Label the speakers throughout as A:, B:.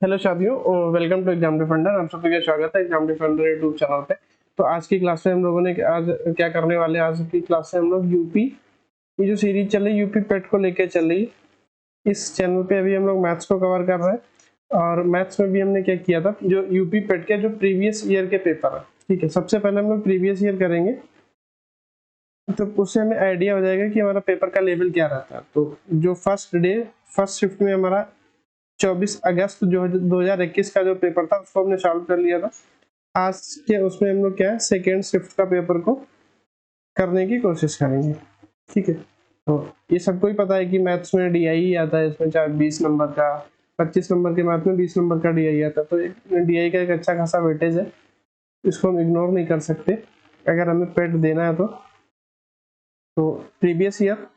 A: Hello साथियों, welcome to exam defender. आप सभी का स्वागत है एग्जाम डिफेंडर यूट्यूब चैनल पे। तो आज की क्लास में हम लोगों ने आज क्या करने वाले हैं, आज की क्लास में हम लोग यूपी, ये जो सीरीज चल रही यूपी पेट को लेके चल रही, इस चैनल पे अभी हम लोग मैथ्स को कवर कर रहे हैं। और मैथ्स में भी हमने क्या किया था, जो यूपी पेट के जो प्रीवियस ईयर के पेपर है, ठीक है, सबसे पहले हम लोग प्रीवियस ईयर करेंगे, तो उससे हमें आइडिया हो जाएगा कि हमारा पेपर का लेवल क्या रहता है। तो जो फर्स्ट शिफ्ट में हमारा 24 अगस्त जो 2021 का जो पेपर था उसको हमने सॉल्व कर लिया था। आज के उसमें हम लोग क्या है, सेकेंड शिफ्ट का पेपर को करने की कोशिश करेंगे, ठीक है। तो ये सबको ही पता है कि मैथ्स में डीआई आता है, इसमें चाहे 20 नंबर का, 25 नंबर के मैथ में 20 नंबर का डीआई आता है। तो डीआई का एक अच्छा खासा वेटेज है, इसको हम इग्नोर नहीं कर सकते अगर हमें पेट देना है। तो प्रीवियस ईयर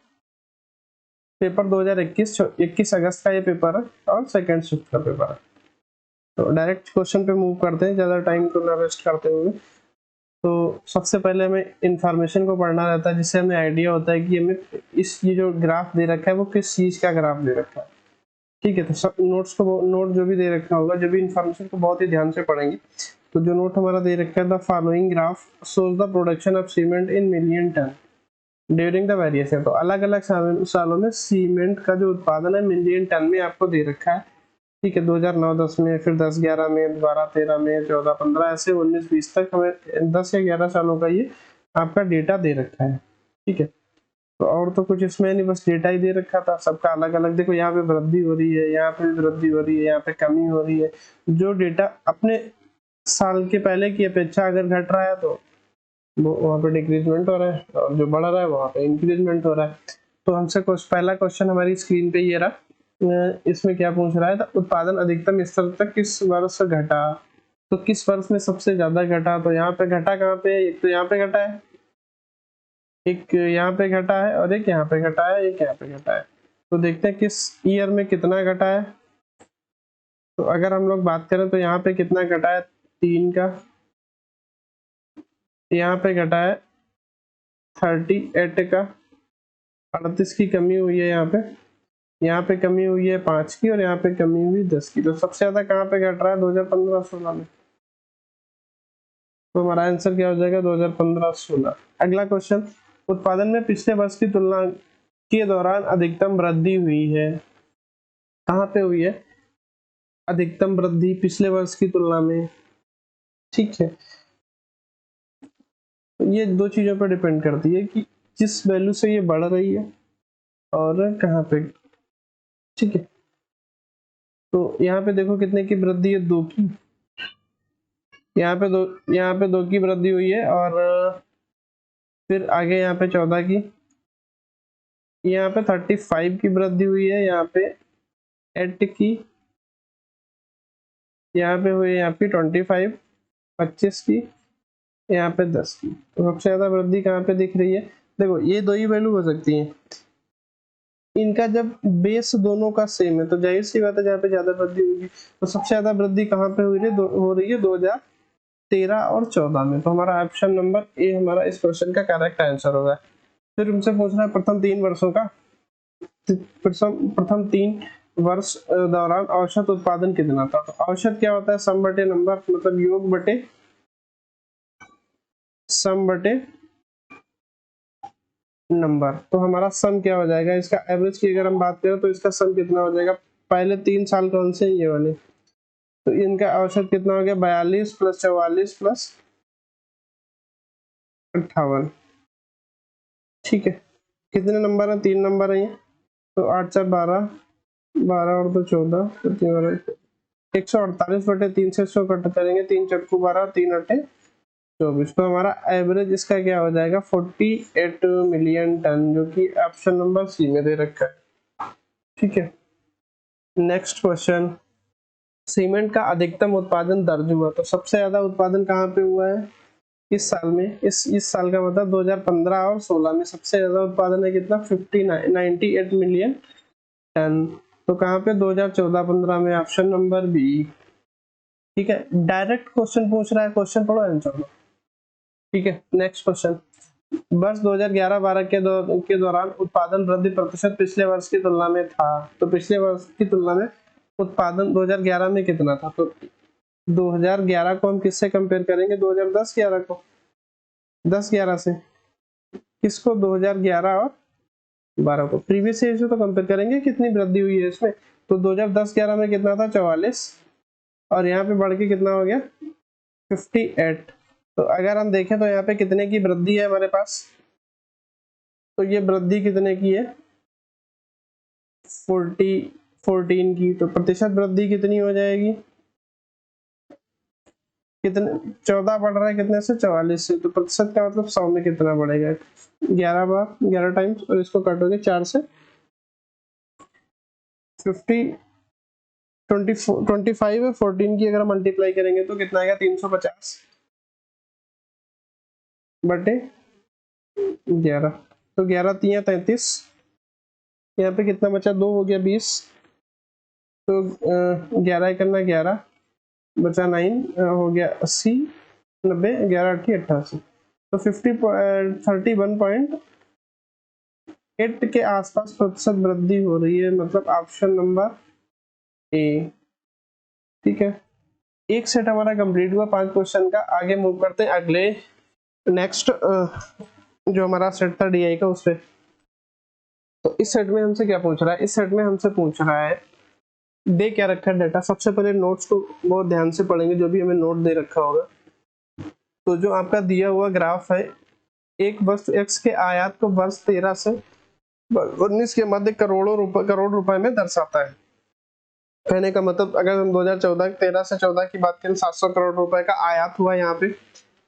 A: पेपर 2021 अगस्त का ये पेपर है और सेकेंड शिफ्ट का पेपर है। तो डायरेक्ट क्वेश्चन पे मूव करते हैं, ज़्यादा टाइम को ना वेस्ट करते हुए। तो सबसे पहले हमें इंफॉर्मेशन को पढ़ना रहता है, जिससे हमें आइडिया होता है कि हमें ये जो ग्राफ दे रखा है वो किस चीज़ का ग्राफ दे रखा है, ठीक है। तो सब नोट जो भी दे रखा होगा, जो भी इंफॉर्मेशन को बहुत ही ध्यान से पढ़ेंगे। तो जो नोट हमारा दे रखा है, the following graph shows the production of cement in million ton during the various year. तो अलग अलग सालों में सीमेंट का जो उत्पादन है मिलियन टन में आपको दे रखा है, ठीक है। 2009-10 में, फिर 10-11 में, 12-13 में, 14-15, ऐसे 19-20 तक हमें 10 या 11 सालों का ये आपका डेटा दे रखा है, ठीक है। तो और तो कुछ इसमें नहीं, बस डेटा ही दे रखा था, सबका अलग अलग। देखो यहाँ पे वृद्धि हो रही है, यहाँ पे वृद्धि हो रही है, यहाँ पे कमी हो रही है। जो डेटा अपने साल के पहले की अपेक्षा अगर घट रहा है तो वो वहाँ पे डिक्रीजमेंट हो रहा है, और जो बढ़ रहा है वहाँ पे इंक्रीजमेंट हो रहा है। तो हमसे पहला क्वेश्चन हमारी स्क्रीन पे ये रहा। इसमें क्या पूछ रहा है, तो उत्पादन अधिकतम स्तर तक किस वर्ष घटा। तो किस वर्ष में सबसे ज्यादा घटा, तो यहाँ पे घटा कहाँ पे, एक तो यहाँ पे घटा है, एक यहाँ पे घटा है, और एक यहाँ पे घटा है, एक यहाँ पे घटा है। तो देखते हैं किस ईयर में कितना घटा है। तो अगर हम लोग बात करें तो यहाँ पे कितना घटा है, 3 का। यहाँ पे घटा है 38 का, 38 की कमी हुई है यहाँ पे कमी हुई है 5 की, और यहाँ पे कमी हुई 10 की। तो सबसे ज्यादा कहाँ पे घट रहा है, 2015-16 में। तो हमारा आंसर क्या हो जाएगा, 2015-16। अगला क्वेश्चन, उत्पादन में पिछले वर्ष की तुलना के दौरान अधिकतम वृद्धि हुई है। कहाँ पे हुई है अधिकतम वृद्धि, पिछले वर्ष की तुलना में, ठीक है। तो ये दो चीजों पर डिपेंड करती है कि किस वैल्यू से ये बढ़ रही है और कहाँ पे, ठीक है। तो यहाँ पे देखो कितने की वृद्धि है, 2 की। यहाँ पे 2 की वृद्धि हुई है, और फिर आगे यहाँ पे 14 की, यहाँ पे 35 की वृद्धि हुई है, यहाँ पे 8 की, यहाँ पे हुई है आपकी 25 की, यहाँ पे 10 की। तो सबसे ज्यादा वृद्धि कहाँ पे दिख रही है, देखो ये दो ही वैल्यू हो सकती है। इनका जब बेस दोनों का सेम है तो जाहिर सी बात है जहाँ पे ज्यादा वृद्धि होगी। तो सबसे ज्यादा वृद्धि कहाँ पे हो रही है 2013 और 14 में। तो हमारा ऑप्शन नंबर ए हमारा इस क्वेश्चन का करेक्ट आंसर होगा। फिर उनसे पूछना है प्रथम 3 वर्षों का, प्रथम 3 वर्ष दौरान औसत उत्पादन कितना था। तो औसत क्या होता है, सम बटे नंबर, मतलब योग बटे सम बटे नंबर। तो हमारा सम क्या हो जाएगा, इसका एवरेज की अगर हम बात करें तो इसका सम कितना हो जाएगा, पहले 3 साल कौन से, ये वाले। तो इनका औसत कितना हो गया, 42 प्लस 44 प्लस 58, ठीक है। कितने नंबर है, 3 नंबर है ये। तो 8 4 12, 12 और 2 14, तो 148 बटे 3 से 100 कट करेंगे, 3 चटकू 12, 3 अट्ठे 24। तो हमारा एवरेज इसका क्या हो जाएगा, 48 मिलियन टन, जो कि ऑप्शन नंबर सी में दे रखा है, ठीक है। नेक्स्ट क्वेश्चन, सीमेंट का अधिकतम उत्पादन दर्ज हुआ। तो सबसे ज्यादा उत्पादन कहाँ पे हुआ है, इस साल में, इस साल का मतलब 2015 और 16 में सबसे ज्यादा उत्पादन है कितना, 98 मिलियन टन। तो कहाँ पे, 2014-15 में, ऑप्शन नंबर बी, ठीक है। डायरेक्ट क्वेश्चन पूछ रहा है, क्वेश्चन पढ़ो आंसर दो, ठीक है। नेक्स्ट क्वेश्चन, वर्ष 2011-12 के दौरान उत्पादन वृद्धि प्रतिशत पिछले वर्ष की तुलना में था। तो पिछले वर्ष की तुलना में उत्पादन 2011 में कितना था, तो 2011 को हम किससे कंपेयर करेंगे, 2010-11 को, 10-11 से, किसको, 2011 और 12 को, प्रीवियस ईयर से तो कंपेयर करेंगे कितनी वृद्धि हुई है इसमें। तो 2010-11 में कितना था, 44, और यहाँ पे बढ़ के कितना हो गया, 58। तो अगर हम देखें तो यहाँ पे कितने की वृद्धि है हमारे पास, तो ये वृद्धि कितने की है, 14 की। तो प्रतिशत वृद्धि कितनी हो जाएगी, कितने, 14 बढ़ रहा है कितने से, 44 से, तो प्रतिशत का मतलब 100 में कितना बढ़ेगा, 11 बार, 11 टाइम्स, और इसको काटोगे 4 से, 50, 25 है, 14 की अगर मल्टीप्लाई करेंगे तो कितना आएगा, 350 बटे 11, तो 11 3 33, यहाँ पे कितना बचा, 2 हो गया 20, तो 11 करना 11 बचा 9, हो गया 80, 90, 11 8 88, तो 31.8 के आसपास प्रतिशत वृद्धि हो रही है, मतलब ऑप्शन नंबर ए। ठीक है, एक सेट हमारा कंप्लीट हुआ 5 क्वेश्चन का। आगे मूव करते हैं अगले, नेक्स्ट जो हमारा सेट था डीआई का, उस पे। तो इस सेट में हमसे क्या पूछ रहा है, इस सेट में हमसे पूछ रहा है, दे क्या रखा है डाटा। सबसे पहले नोट्स को बहुत ध्यान से पढ़ेंगे, जो भी हमें नोट दे रखा होगा। तो जो आपका दिया हुआ ग्राफ है, एक वस्तु एक्स के आयात को वर्ष 13 से 19 के मध्य करोड़ रुपए में दर्शाता है। कहने का मतलब, अगर हम 2014 से 14 की बात करें, 700 करोड़ रुपए का आयात हुआ यहाँ पे।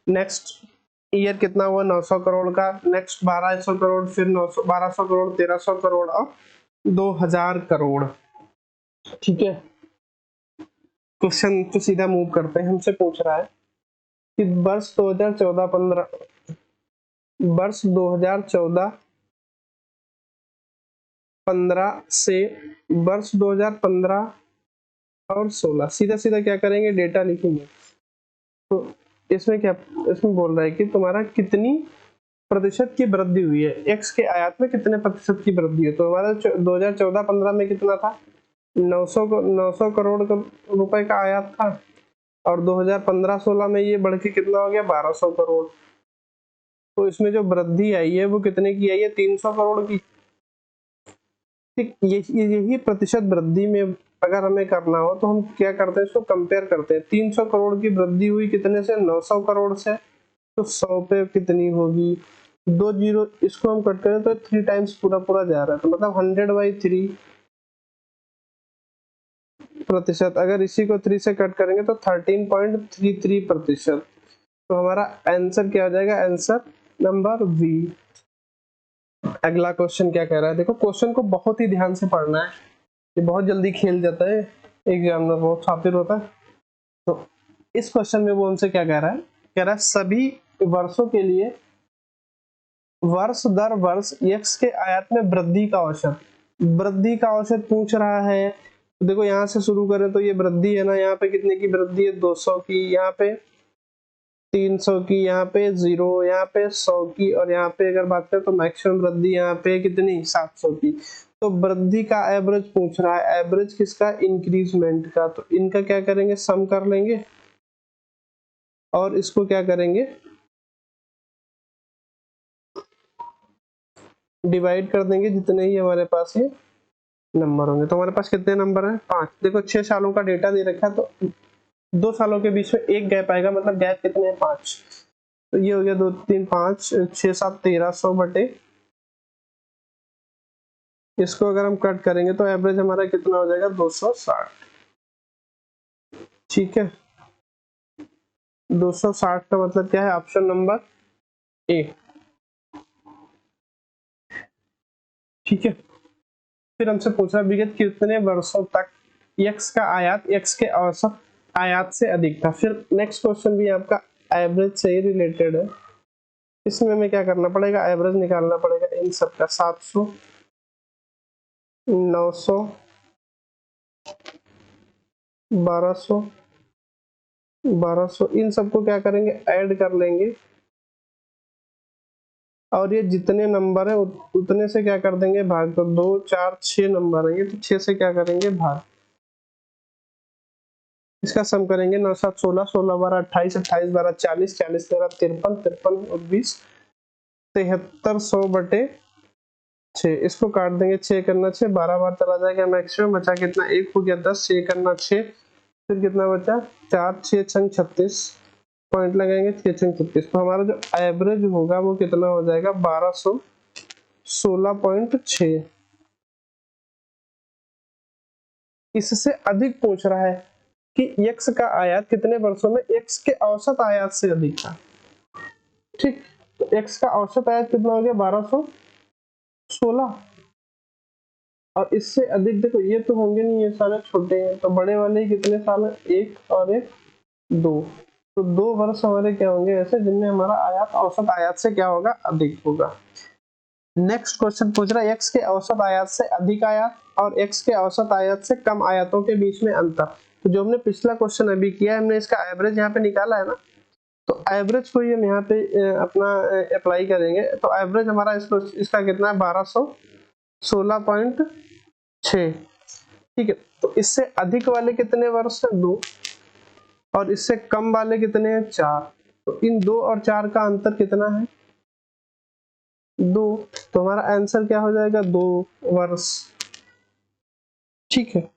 A: नेक्स्ट ईयर कितना हुआ, 900 करोड़ का, नेक्स्ट 1200 करोड़, फिर 900, 1200 करोड़, 1300 करोड़ और 2000 करोड़। ठीक है, क्वेश्चन तो सीधा मूव करते हैं। हमसे पूछ रहा है कि वर्ष 2014-15 से वर्ष 2015 और 16, सीधा सीधा क्या करेंगे, डेटा लिखेंगे। तो इसमें क्या, इसमें बोल रहा है कि तुम्हारा कितनी प्रतिशत की वृद्धि हुई है, एक्स के आयात में कितने प्रतिशत की वृद्धि है। तो हमारा 2014-15 में कितना था, 900 करोड़ रुपए का आयात था, और 2015-16 में ये बढ़ के कितना हो गया, 1200 करोड़। तो इसमें जो वृद्धि आई है वो कितने की आई है, 300 करोड़ की। ठीक, यही प्रतिशत वृद्धि में अगर हमें करना हो तो हम क्या करते हैं, इसको कंपेयर करते हैं। 300 करोड़ की वृद्धि हुई कितने से, 900 करोड़ से, तो 100 पे कितनी होगी, 2 जीरो, इसको हम कट करें तो 3 टाइम्स पूरा पूरा जा रहा है, तो मतलब 100/3 प्रतिशत। अगर इसी को 3 से कट करेंगे तो 13.33 प्रतिशत। तो हमारा आंसर क्या हो जाएगा, आंसर नंबर बी। अगला क्वेश्चन क्या कह रहा है, देखो क्वेश्चन को बहुत ही ध्यान से पढ़ना है, ये बहुत जल्दी खेल जाता है एग्जाम में, बहुत शातिर होता है। तो इस क्वेश्चन में वो हमसे क्या कह रहा है, कह रहा है सभी वर्षों के लिए वर्ष दर वर्ष एक्स के आयात में वृद्धि का औसत पूछ रहा है। तो देखो यहाँ से शुरू करें तो ये वृद्धि है ना, यहाँ पे कितने की वृद्धि है, 200 की, यहाँ पे 300 की, यहाँ पे 0, यहाँ पे 100 की, और यहाँ पे अगर बात करें तो मैक्सिमम वृद्धि यहाँ पे कितनी, 700 की। तो वृद्धि का एवरेज पूछ रहा है, एवरेज किसका, इंक्रीजमेंट का। तो इनका क्या करेंगे, सम कर लेंगे, और इसको क्या करेंगे, डिवाइड कर देंगे, जितने ही हमारे पास ये नंबर होंगे। तो हमारे पास कितने नंबर हैं, 5। देखो 6 सालों का डेटा दे रखा है, तो 2 सालों के बीच में एक गैप आएगा, मतलब गैप कितने हैं, 5। तो ये हो गया 2 3 5 6 7 1300 बटे, इसको अगर हम कट करेंगे तो एवरेज हमारा कितना हो जाएगा, 260। ठीक है, 260 का मतलब क्या है, ऑप्शन नंबर ए। ठीक है, फिर हमसे पूछ रहा है विगत कितने वर्षों तक एक्स का आयात एक्स के औसत आयात से अधिक था। फिर नेक्स्ट क्वेश्चन भी आपका एवरेज से ही रिलेटेड है। इसमें हमें क्या करना पड़ेगा, एवरेज निकालना पड़ेगा इन सब का, 700, 900, 1200, 1200, इन सबको क्या करेंगे, ऐड कर लेंगे, और ये जितने नंबर है उतने से क्या कर देंगे, भाग। तो 2 4 6 नंबर आएंगे, तो 6 से क्या करेंगे, भाग। इसका सम करेंगे 9 7 16, 16 12 28, 28 12 40, 40 13 53, 53 और 20 7300 बटे 6। इसको काट देंगे, 6 करना 6 12 बार चला जाएगा मैक्सिमम, बचा कितना 1 हो गया 10, 6 करना 6, फिर कितना बचा 4 6 छंग 36, पॉइंट लगाएंगे 6 छंग 36। तो हमारा जो एवरेज होगा वो कितना हो जाएगा 1216.6। इससे अधिक पूछ रहा है कि x का आयात कितने वर्षों में x के औसत आयात से अधिक था। ठीक, तो x का औसत आयात कितना हो गया 1216, और इससे अधिक देखो ये तो होंगे नहीं, ये सारे छोटे हैं, तो बड़े वाले कितने साल है, 1 और 1 2, तो 2 वर्ष हमारे क्या होंगे ऐसे जिनमें हमारा आयात औसत आयात से क्या होगा अधिक होगा। नेक्स्ट क्वेश्चन पूछ रहा है x के औसत आयात से अधिक आयात और x के औसत आयात से कम आयातों के बीच में अंतर। तो जो हमने पिछला क्वेश्चन अभी किया है, हमने इसका एवरेज यहाँ पे निकाला है ना, तो एवरेज को ही हम यहाँ पे अपना अप्लाई करेंगे। तो एवरेज हमारा इसका कितना है 1216.6। ठीक है, तो इससे अधिक वाले कितने वर्ष है 2, और इससे कम वाले कितने हैं 4। तो इन 2 और 4 का अंतर कितना है 2, तो हमारा आंसर क्या हो जाएगा 2 वर्ष। ठीक है,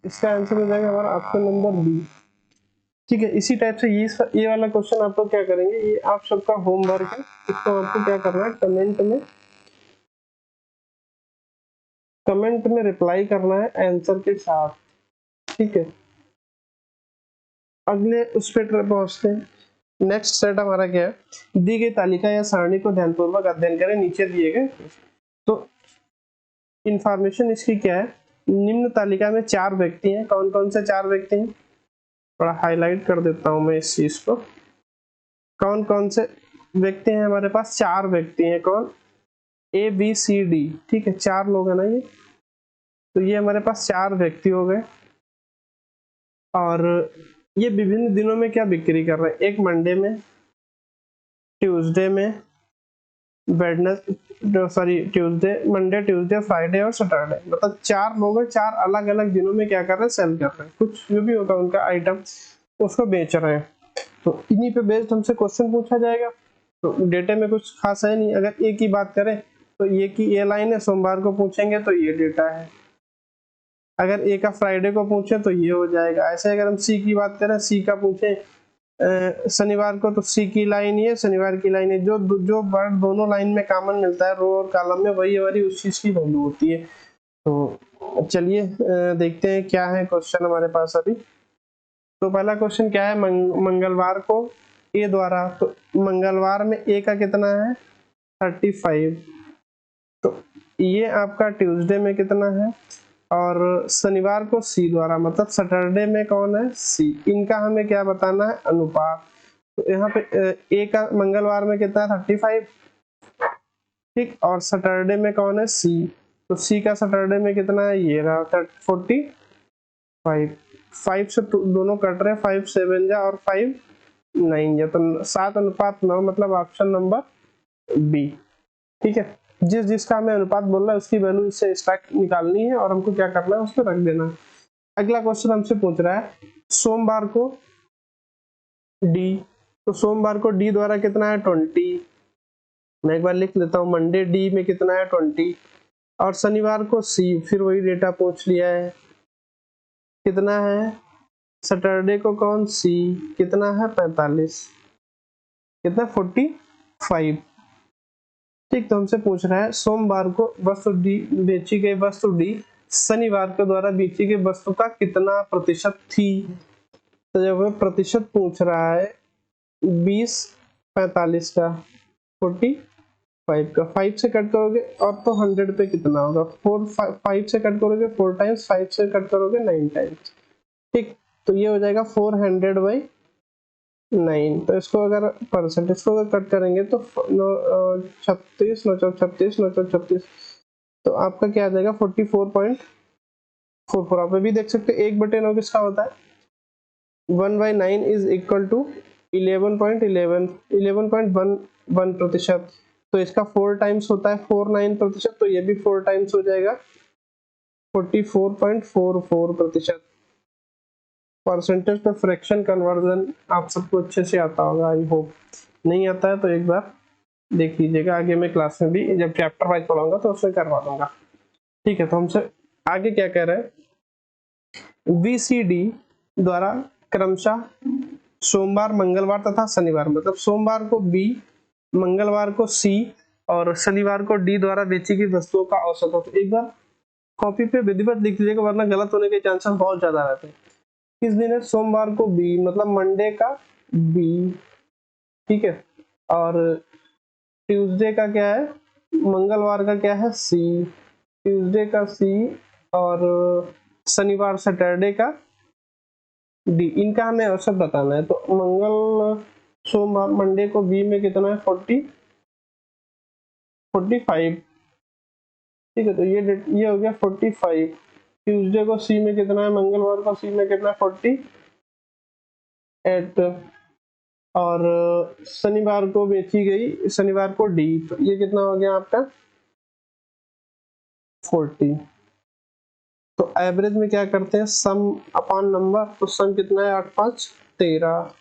A: इसका आंसर हो जाएगा हमारा ऑप्शन नंबर बी। ठीक है, इसी टाइप से ये वाला क्वेश्चन आप लोग क्या करेंगे, ये आप सबका होमवर्क है, इसको आपको क्या करना है कमेंट में रिप्लाई करना है आंसर के साथ। ठीक है, अगले उस पर पहुंचते हैं। नेक्स्ट सेट हमारा क्या है, दी गई तालिका या सारणी को ध्यानपूर्वक अध्ययन करें, नीचे दिए गए। तो इंफॉर्मेशन इसकी क्या है, निम्न तालिका में 4 व्यक्ति हैं। कौन कौन से 4 व्यक्ति हैं, थोड़ा हाईलाइट कर देता हूं मैं इस चीज को। कौन कौन से व्यक्ति हैं हमारे पास, 4 व्यक्ति हैं। कौन, ए बी सी डी। ठीक है, 4 लोग हैं ना ये, तो ये हमारे पास 4 व्यक्ति हो गए, और ये विभिन्न दिनों में क्या बिक्री कर रहे हैं, एक मंडे में, ट्यूसडे में, ट्यूसडे, मंडे, ट्यूसडे, फ्राइडे और सैटरडे। मतलब 4 लोग हैं, 4 अलग अलग दिनों में क्या कर रहे हैं, सेल कर रहे हैं, कुछ जो भी होगा उनका आइटम उसको बेच रहे हैं। तो इन्हीं पे बेस्ड हमसे क्वेश्चन पूछा जाएगा। तो डेटा में कुछ खास है नहीं। अगर ए की बात करें तो ये की ये लाइन है, सोमवार को पूछेंगे तो ये डेटा है। अगर ए का फ्राइडे को पूछे तो ये हो जाएगा। ऐसे अगर हम सी की बात करें, सी का पूछे शनिवार को, तो सी की लाइन ये शनिवार की लाइन है। जो वर्ड दोनों लाइन में कॉमन मिलता है रो और कॉलम में, वही हमारी उस चीज की वैल्यू होती है। तो चलिए देखते हैं क्या है क्वेश्चन हमारे पास अभी। तो पहला क्वेश्चन क्या है, मंगलवार को ए द्वारा, तो मंगलवार में ए का कितना है 35, तो ये आपका ट्यूसडे में कितना है, और शनिवार को सी द्वारा, मतलब सैटरडे में कौन है सी। इनका हमें क्या बताना है अनुपात। तो यहाँ पे ए का मंगलवार में कितना है 35, ठीक, और सैटरडे में कौन है सी, तो सी का सैटरडे में कितना है ये रहा 45। 5 से दोनों कट रहे हैं, 5 7 जा और 5 9 जा, तो 7:9, मतलब ऑप्शन नंबर बी। ठीक है, जिसका हमें अनुपात बोल रहा है उसकी वैल्यू इससे स्टैक निकालनी है और हमको क्या करना है उसको रख देना है। अगला क्वेश्चन हमसे पूछ रहा है सोमवार को डी, तो सोमवार को डी द्वारा कितना है 20। मैं एक बार लिख लेता हूँ, मंडे डी में कितना है 20, और शनिवार को सी, फिर वही डेटा पूछ लिया है कितना है। सैटरडे को कौन सी, कितना है 45, कितना 45। ठीक, तो हमसे पूछ रहा है सोमवार को वस्तु डी बेची गई वस्तु डी शनिवार के द्वारा बेची गई वस्तु का कितना प्रतिशत थी। तो जब वो प्रतिशत पूछ रहा है 20 45 का 45 का 5 से कट करोगे और तो 100 पे कितना होगा 4 5 से कट करोगे 4 टाइम्स, 5 से कट करोगे 9 टाइम्स। ठीक, तो ये हो जाएगा 400/9। तो इसको अगर परसेंट इसको अगर कट करेंगे तो 36 9 36 9 36, तो आपका क्या आ जाएगा 44.44। आप भी देख सकते हैं 1/9 किसका होता है 1/9 इज इक्वल टू 11.11 तो इसका 4 टाइम्स होता है 49%, तो ये भी 4 टाइम्स हो जाएगा 44.44%। परसेंटेज पे फ्रैक्शन कन्वर्जन आप सबको अच्छे से आता होगा, आई होप। नहीं आता है तो एक बार देख लीजिएगा, आगे मैं क्लास में भी जब चैप्टर वाइज पढ़ाऊंगा तो उसमें करवा दूंगा। ठीक है, तो हमसे आगे क्या कह रहे हैं, VCD द्वारा क्रमशः सोमवार, मंगलवार तथा शनिवार, मतलब सोमवार को B, मंगलवार को C और शनिवार को D द्वारा बेची गई वस्तुओं का औसत हो। तो एक बार कॉपी पे विधिवत लिख लीजिएगा, वरना गलत होने के चांसेस बहुत ज्यादा रहते हैं। किस दिन है, सोमवार को B, मतलब मंडे का B, ठीक है, और ट्यूसडे का क्या है, मंगलवार का क्या है C, ट्यूसडे का C, और शनिवार सैटरडे का D। इनका हमें औसत बताना है। तो सोमवार मंडे को B में कितना है, 45, ठीक है, तो ये हो गया 45। ट्यूसडे को C में कितना है, मंगलवार को C में कितना है, 48, और शनिवार को बेची गई, शनिवार को D, तो ये कितना हो गया आपका 40। तो एवरेज में क्या करते हैं, सम अपॉन नंबर, तो सम कितना है, 8 5 13,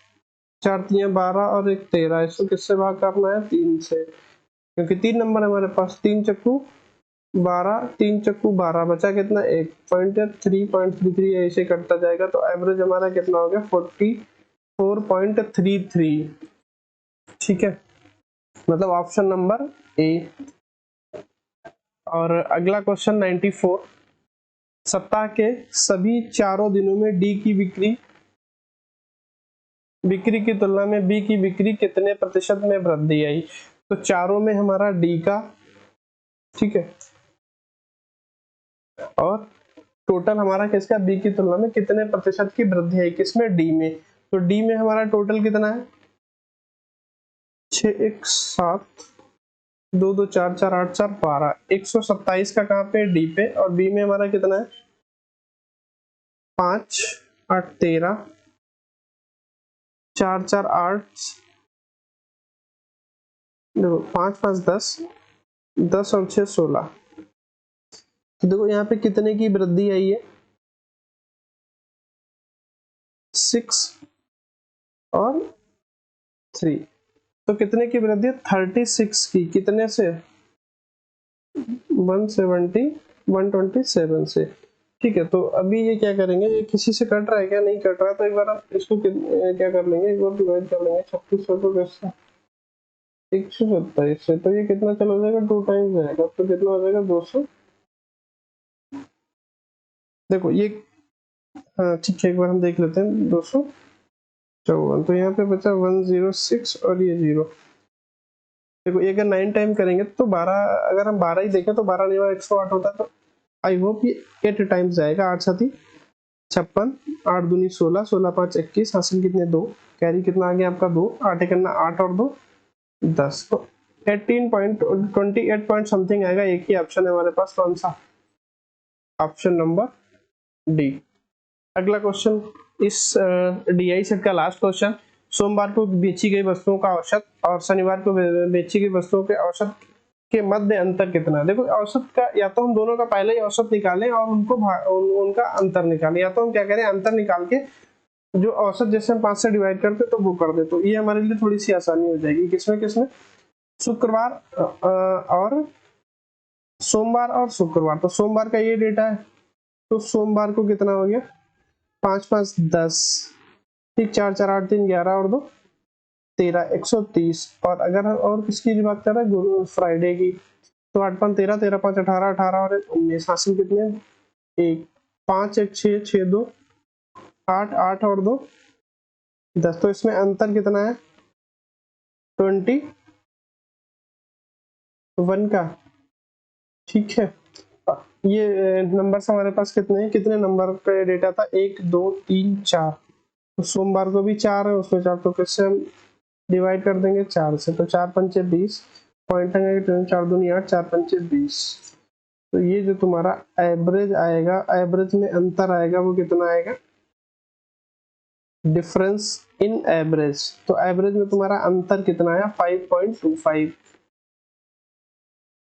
A: 4 3 12 और 1 13, इसको किससे भाग करना है, 3 से, क्योंकि 3 नंबर हमारे पास, 3 चक्कू 12, 3 चक्कू 12, बचा कितना 1, 3.33 ऐसे करता जाएगा। तो एवरेज हमारा कितना हो गया, 44.33, ठीक है, मतलब ऑप्शन नंबर ए। और अगला क्वेश्चन 94, सप्ताह के सभी चारों दिनों में डी की बिक्री की तुलना में बी की बिक्री कितने प्रतिशत में वृद्धि आई। तो चारों में हमारा डी का, ठीक है, और टोटल हमारा किसका, बी की तुलना में कितने प्रतिशत की वृद्धि आई, किसमें, डी में। तो डी में हमारा टोटल कितना है, 6 1 7 2 2 4 4 8 4 12, 127 का कहाँ पे, डी पे, और बी में हमारा कितना है, 5 8 13, 4 4 8, देखो 5 5 10, 10 और 6 16। तो देखो यहाँ पे कितने की वृद्धि आई है, 6 और 3, तो कितने की वृद्धि है, 36 की, कितने से, 127 से। ठीक है, तो अभी ये क्या करेंगे, ये किसी से कट रहा है क्या, नहीं कट रहा है, तो एक बार हम इसको क्या कर लेंगे, एक बार डिवाइड कर लेंगे 3600 को कैसे, 127 से, तो ये कितना चला जाएगा, 2 टाइम्स जाएगा, तो कितना हो जाएगा, 200। देखो ये, हाँ ठीक है, एक बार हम देख लेते हैं, 254, तो यहाँ पे बचा 106 और ये 0। देखो ये अगर 9 टाइम करेंगे तो 12, अगर हम 12 ही देखें तो 12 नहीं होगा, 108 होता है, तो आई होप ये 8 टाइम्स जाएगा, 8 7 56, 8 दूनी 16, 16 5 21, हासिल कितने 2, कैरी कितना आ गया आपका 2, 8 करना 8 और 2 10, तो 18.28 पॉइंट समथिंग आएगा। एक ही ऑप्शन है हमारे पास, कौन सा, ऑप्शन नंबर डी। अगला क्वेश्चन, इस डीआई सेट का लास्ट क्वेश्चन, सोमवार को बेची गई वस्तुओं का औसत और शनिवार को बेची गई वस्तुओं के औसत के मध्य अंतर कितना। देखो औसत का, या तो हम दोनों का पहले ही औसत निकालें और उनका अंतर निकालें, या तो हम क्या करें, अंतर निकाल के जो औसत जैसे हम 5 से डिवाइड करते तो वो कर दे, तो ये हमारे लिए थोड़ी सी आसानी हो जाएगी। किसमें किसमें, शुक्रवार और सोमवार और शुक्रवार। तो सोमवार का ये डेटा है, तो सोमवार को कितना हो गया, 5 5 10, ठीक, 4 4 8 3 11 और 2 13, 130। और अगर हम और किसकी बात कर रहे हैं, फ्राइडे की, तो 8 5 13, 13 5 18, 18 और 19, हासिल कितने, 1 5 1 6 6 2 8 8 और 2 10। तो इसमें अंतर कितना है, 21 का, ठीक है। ये नंबर्स हमारे पास कितने हैं, कितने नंबर पे डेटा था, 1 2 3 4, तो सोमवार को भी 4 है, उसमें 4, तो किससे हम डिवाइड कर देंगे, 4 से, तो 4 पंचे 20, पॉइंट 4 दूनी 8, 4 पंचे 20। तो ये जो तुम्हारा एवरेज आएगा, एवरेज में अंतर आएगा, वो कितना आएगा, डिफरेंस इन एवरेज। तो एवरेज में तुम्हारा अंतर कितना आया, 5.25।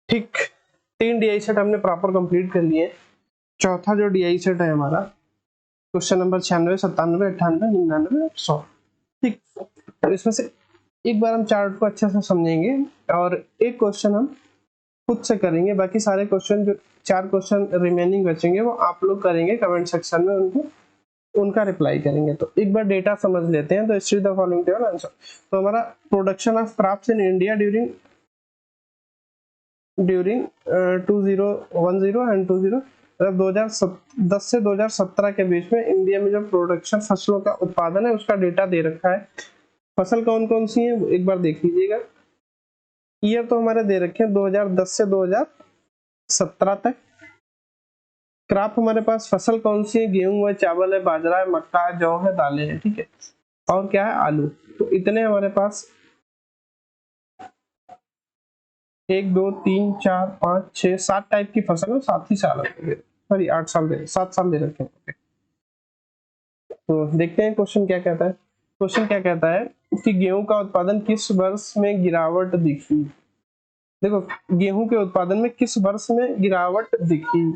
A: ठीक, 3 डीआई सेट हमने प्रॉपर कंप्लीट कर लिए। चौथा जो डीआई सेट है हमारा, क्वेश्चन नंबर 96, 97, 98, 99, 100। ठीक, तो इसमें से एक बार हम चार्ट को अच्छे से समझेंगे और एक क्वेश्चन हम खुद से करेंगे, बाकी सारे क्वेश्चन जो 4 क्वेश्चन रिमेनिंग बचेंगे वो आप लोग करेंगे कमेंट सेक्शन में, उनका रिप्लाई करेंगे। तो एक बार डेटा समझ लेते हैं। तो study the following table answer. तो हमारा production of crafts in India during 2010 and 2010 से 2017 के बीच में इंडिया में जो प्रोडक्शन फसलों का उत्पादन है उसका डेटा दे रखा है। फसल कौन कौन सी है एक बार देख लीजिएगा। ईयर तो हमारे दे रखे हैं 2010 से 2017 तक। क्रॉप हमारे पास फसल कौन सी है, गेहूं है, चावल है, बाजरा है, मक्का है, जौ है, दालें हैं। ठीक है, और क्या है, आलू। तो इतने हमारे पास 1 2 3 4 5 6 7 टाइप की फसल है, 7 ही साल सॉरी 8 साल दे 7 साल दे रखे हैं। तो देखते हैं क्वेश्चन क्या कहता है। क्वेश्चन क्या कहता है कि गेहूं का उत्पादन किस वर्ष में गिरावट दिखी। देखो, गेहूं के उत्पादन में किस वर्ष में गिरावट दिखी।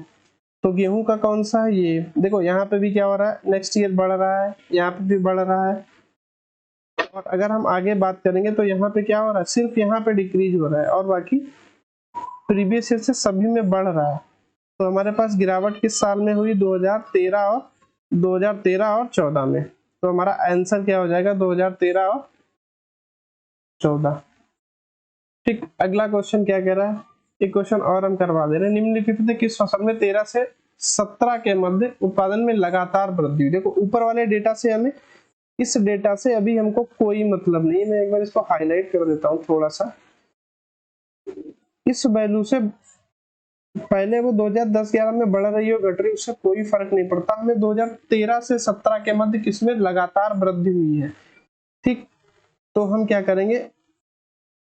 A: तो गेहूं का कौन सा है ये, देखो यहाँ पे भी क्या हो रहा है, नेक्स्ट ईयर बढ़ रहा है, यहाँ पे भी बढ़ रहा है। और अगर हम आगे बात करेंगे तो यहाँ पे क्या हो रहा है, सिर्फ यहाँ पे डिक्रीज हो रहा है और बाकी प्रीवियस ईयर से सभी में बढ़ रहा है। तो हमारे पास गिरावट किस साल में हुई, 2013 और 14 में। तो हमारा आंसर क्या हो जाएगा, 2013 और 14। ठीक, अगला क्वेश्चन क्या कह रहा है, एक क्वेश्चन और हम करवा दे रहे हैं। निम्नलिखित में किस फसल में 13 से 17 के मध्य उत्पादन में लगातार वृद्धि हुई। देखो, ऊपर वाले डेटा से हमें, इस डेटा से अभी हमको कोई मतलब नहीं। मैं एक बार इसको हाईलाइट कर देता हूँ थोड़ा सा। इस वैल्यू से पहले वो 2010-11 में बढ़ रही हो घट रही, उससे कोई फर्क नहीं पड़ता। हमें 2013 से 17 के मध्य किसमें लगातार वृद्धि हुई है। ठीक, तो हम क्या करेंगे,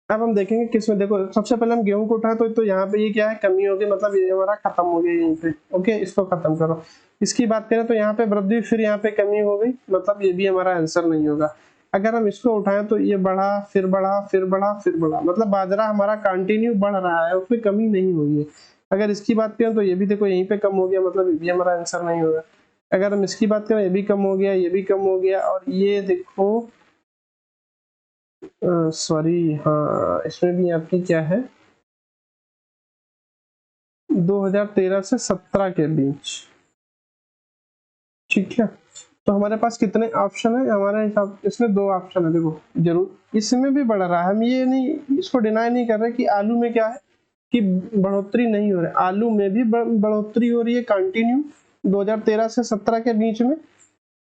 A: अब हम देखेंगे किसमें। देखो, सबसे पहले हम गेहूं को उठाएं तो यहाँ पे ये क्या है, कमी हो गई, मतलब ये हमारा खत्म हो गया यहीं पे। ओके, इसको खत्म करो। इसकी बात करें तो यहाँ पे वृद्धि, फिर यहाँ पे कमी हो गई, मतलब ये भी हमारा आंसर नहीं होगा। अगर हम इसको उठाएं तो ये बढ़ा, फिर बढ़ा, फिर बढ़ा, फिर बढ़ा, मतलब बाजरा हमारा कंटिन्यू बढ़ रहा है, उसमें कमी नहीं हुई है। अगर इसकी बात करें तो ये भी देखो यहीं पे कम हो गया, मतलब ये भी हमारा आंसर नहीं होगा। अगर हम इसकी बात करें, ये भी कम हो गया, ये भी कम हो गया, और ये देखो सॉरी, हाँ इसमें भी आपकी क्या है, 2013 से 17 के बीच। ठीक है, तो हमारे पास कितने ऑप्शन है, हमारे हिसाब इसमें 2 ऑप्शन है। देखो, जरूर इसमें भी बढ़ रहा है, हम ये नहीं, इसको डिनाई नहीं कर रहे कि आलू में क्या है कि बढ़ोतरी नहीं हो रही, आलू में भी बढ़ोतरी हो रही है कंटिन्यू 2013 से 17 के बीच में,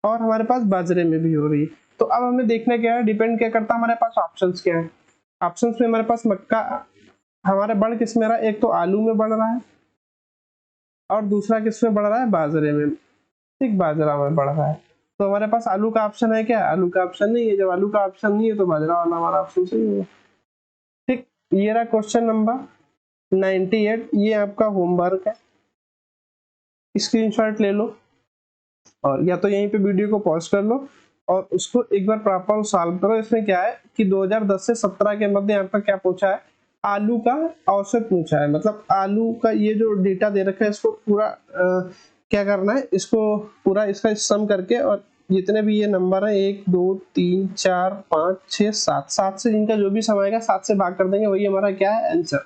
A: और हमारे पास बाजरे में भी हो रही है। तो अब हमें देखना क्या है, डिपेंड क्या करता है हमारे पास ऑप्शंस क्या है। ऑप्शंस में हमारे पास मक्का हमारा बढ़ किस में रहा है, एक तो आलू में बढ़ रहा है और दूसरा किस में बढ़ रहा है, बाजरे में। ठीक, बाजरा में बढ़ रहा है। तो हमारे पास आलू का ऑप्शन है क्या, आलू का ऑप्शन नहीं है। जब आलू का ऑप्शन नहीं है तो बाजरा वाला हमारा ऑप्शन सही होगा। ठीक, ये रहा क्वेश्चन नंबर 98। ये आपका होमवर्क है, स्क्रीनशॉट ले लो और या तो यहीं पे वीडियो को पॉज कर लो और उसको एक बार प्रॉपर सॉल्व करो। इसमें क्या है कि 2010 से 17 के मध्य आपका क्या पूछा है, आलू का औसत पूछा है। मतलब आलू का ये जो डेटा दे रखा है इसको पूरा क्या करना है, इसको पूरा इसका सम करके, और जितने भी ये नंबर है 1 2 3 4 5 6 7 7 से इनका जो भी सम आएगा 7 से भाग कर देंगे, वही हमारा क्या है, आंसर।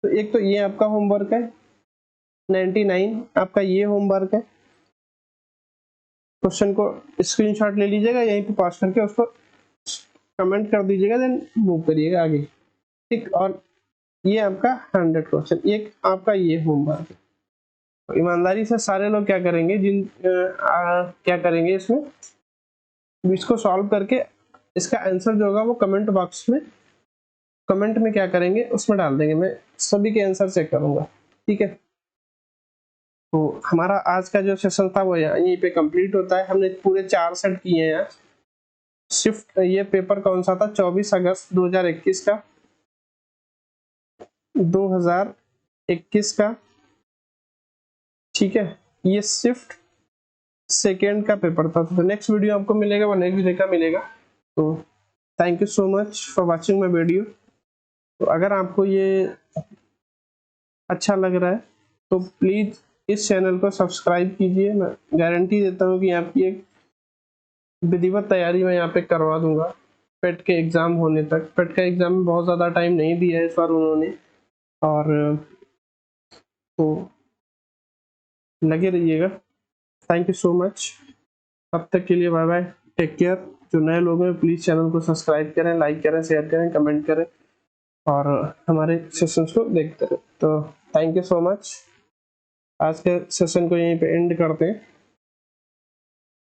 A: तो एक तो ये आपका होमवर्क है 99, आपका ये होमवर्क है। क्वेश्चन को स्क्रीनशॉट ले लीजिएगा, यहीं पे पास करके उसको कमेंट कर दीजिएगा, देन मूव करिएगा आगे। ठीक, और ये आपका 100 क्वेश्चन, एक आपका ये होमवर्क है। तो ईमानदारी से सारे लोग क्या करेंगे, क्या करेंगे इसको सॉल्व करके इसका आंसर जो होगा वो कमेंट बॉक्स में, कमेंट में क्या करेंगे उसमें डाल देंगे। मैं सभी के आंसर चेक करूंगा। ठीक है, तो हमारा आज का जो सेशन था वो यहीं पे कंप्लीट होता है। हमने पूरे 4 सेट किए हैं। शिफ्ट ये पेपर कौन सा था, 24 अगस्त 2021 का, 2021 का। ठीक है, ये शिफ्ट सेकेंड का पेपर था। तो नेक्स्ट वीडियो आपको मिलेगा, वो नेक्स्ट डे का मिलेगा। तो thank you so much for watching my video. तो अगर आपको ये अच्छा लग रहा है तो प्लीज इस चैनल को सब्सक्राइब कीजिए। मैं गारंटी देता हूँ कि आपकी एक विधिवत तैयारी मैं यहाँ पे करवा दूंगा पेट के एग्ज़ाम होने तक। पेट का एग्ज़ाम में बहुत ज़्यादा टाइम नहीं दिया है इस बार उन्होंने, और तो लगे रहिएगा। Thank you so much. तब तक के लिए बाय बाय, टेक केयर। जो नए लोग हैं प्लीज़ चैनल को सब्सक्राइब करें, लाइक करें, शेयर करें, कमेंट करें और हमारे सेशंस को देखते रहें। तो थैंक यू सो मच। आज के सेशन को यहीं पे एंड करते हैं।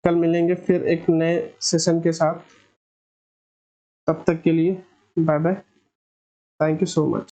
A: कल मिलेंगे फिर एक नए सेशन के साथ। तब तक के लिए bye bye, thank you so much.